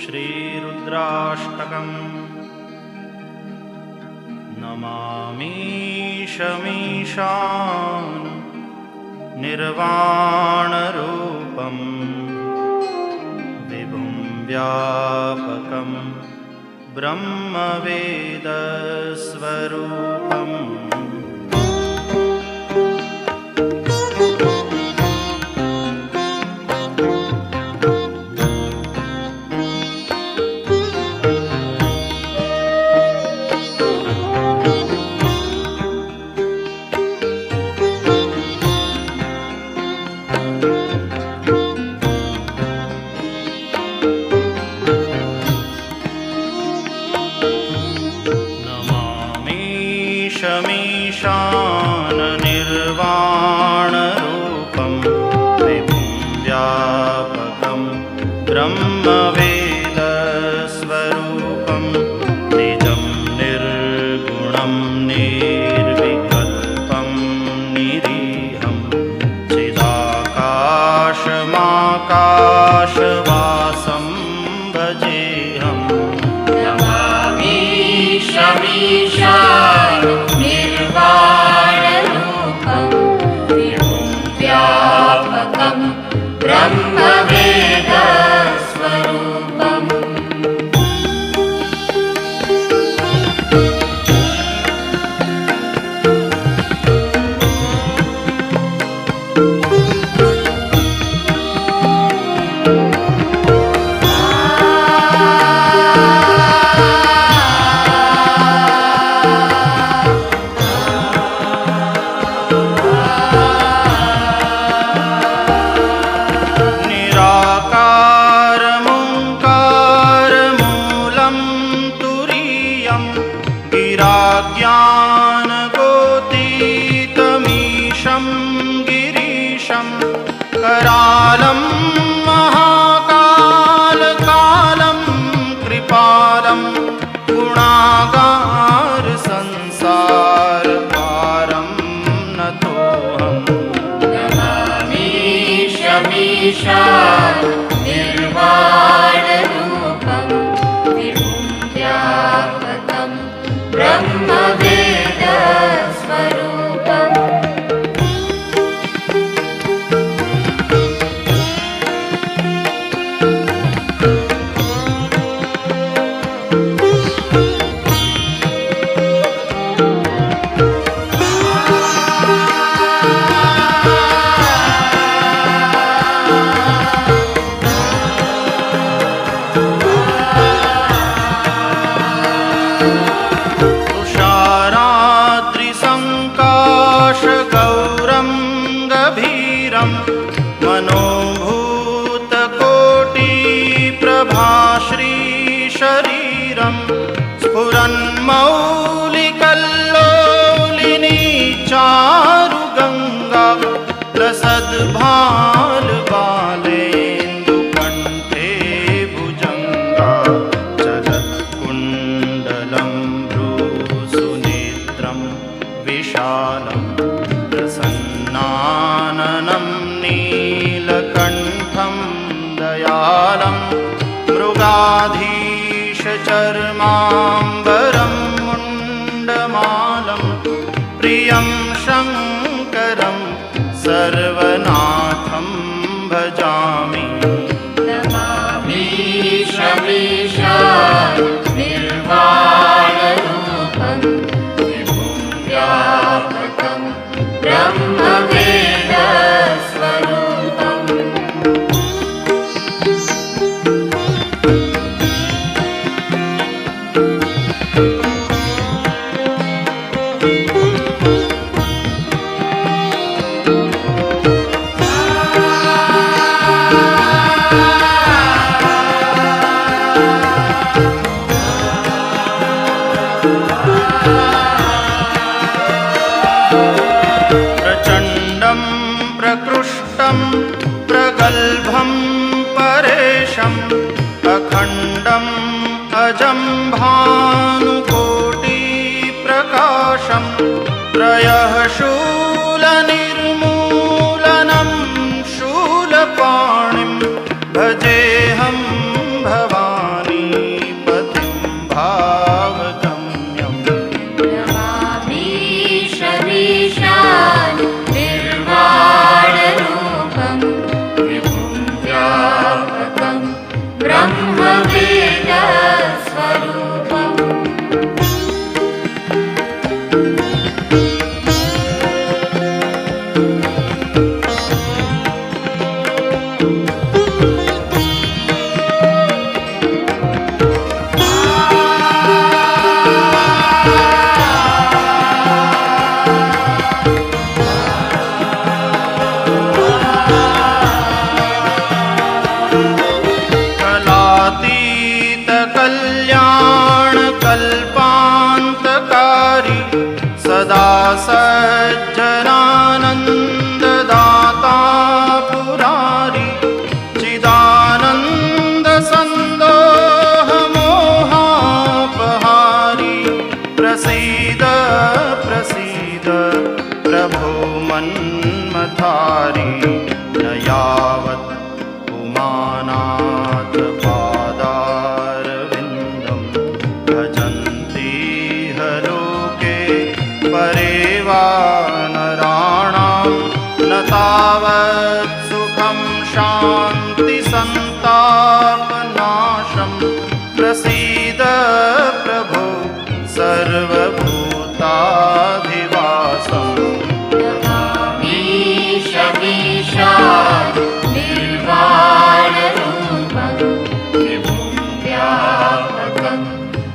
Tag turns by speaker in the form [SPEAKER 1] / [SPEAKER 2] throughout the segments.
[SPEAKER 1] श्रीरुद्राष्टकम्। नमामि शमीशान निर्वाणरूपं विभुं व्यापकं ब्रह्मवेदस्वरूपम्। शमीशान निर्वाणरूपं विभुं व्यापकं ब्रह्मवेदस्वरूपं निजं निर्गुणं निर्विकल्पं निरीहं चिदाकाशमाकाशवासं भजेऽहम्।
[SPEAKER 2] नमामि शमीशान निर्वाणरूपं विभुं व्यापकं ब्रह्मवेदस्वरूपम्।
[SPEAKER 1] गिराज्ञानगोतीतमीशं गिरीशं करालं महाकालकालं कृपालं गुणागारसंसारपारं नतोऽहम्।
[SPEAKER 2] नमामि शमीशान निर्वाणरूपं विभुं व्यापकं ब्रह्मवेदस्वरूपम्।
[SPEAKER 1] मनोभूतकोटिप्रभाश्रीशरीरं स्फुरन्मौलिकल्लोलिनी चारुगङ्गा लसद्भालबालेन्दुकण्ठे भुजङ्गा जगत्कुण्डलं भ्रूसुनेत्रं विशालं प्रसन्नाननं नीलकण्ठं दयालं मृगाधीशचर्माम्बरं मुण्डमालं प्रियं शङ्करं सर्वनाथं भजामि।
[SPEAKER 2] नमामि शमीशान निर्वाणरूपं विभुं व्यापकं ब्रह्मवेदस्वरूपम्।
[SPEAKER 1] प्रचण्डं प्रकृष्टं प्रगल्भं परेशम् अखण्डम् अजं भानुकोटिप्रकाशं त्रयः शूलनिर्मूलनं शूलपाणिं भजेऽहं भवानि। सज्जनानन्ददाता पुरारी चिदानन्दसन्दोहमोहापहारी प्रसीद प्रसीद प्रभो मन्मथारी न यावत् उमानाथ पादारविन्दं भजन्ति लोके परे वा नराणां न तावत् सुखं शान्ति सन्तापनाशं प्रसीद प्रभो सर्वभूताधिवासम्
[SPEAKER 2] मीशमीशा निर्वाणरूपं विभुं व्यापकं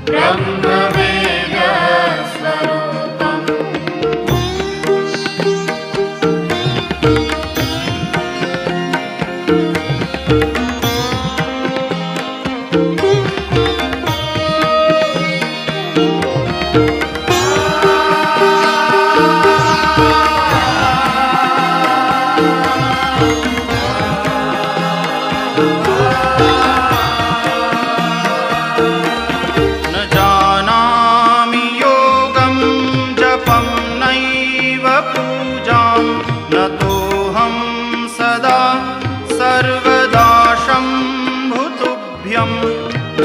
[SPEAKER 2] ब्रह्मवेदस्वरूपम्
[SPEAKER 1] न जानामि योगं जपं नैव पूजां न तोऽहं सदा सर्वदा शम्भुतुभ्यं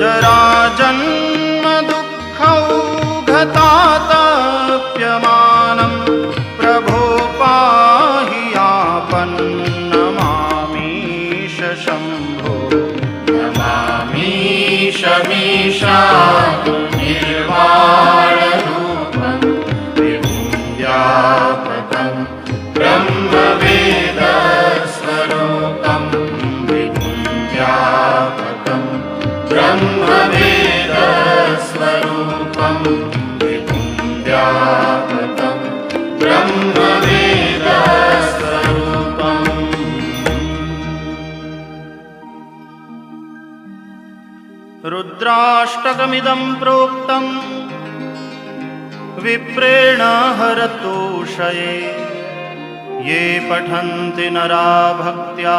[SPEAKER 1] जराजन्मदुःखौघतातप्यमानं प्रभो पाहि आपन्नमामीश शम्भो
[SPEAKER 2] नमामीशमीशा निर्वाणरूपं विभुं व्यापकं ब्रह्मवेदस्वरूपं विभुं व्यापकं ब्रह्मवेदस्वरूपं विभुं व्यापकं ब्रह्मवेदस्वरूपम्
[SPEAKER 1] रुद्राष्टकमिदं प्रोक्तं विप्रेण हरतोषये ये पठन्ति नरा भक्त्या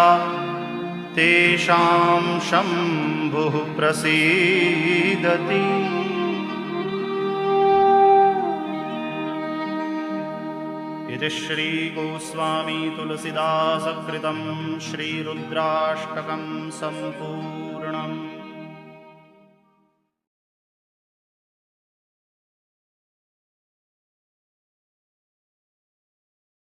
[SPEAKER 1] तेषां शम्भुः प्रसीदति। इति श्रीगोस्वामी तुलसीदासकृतं श्रीरुद्राष्टकं सम्पूर्णम्।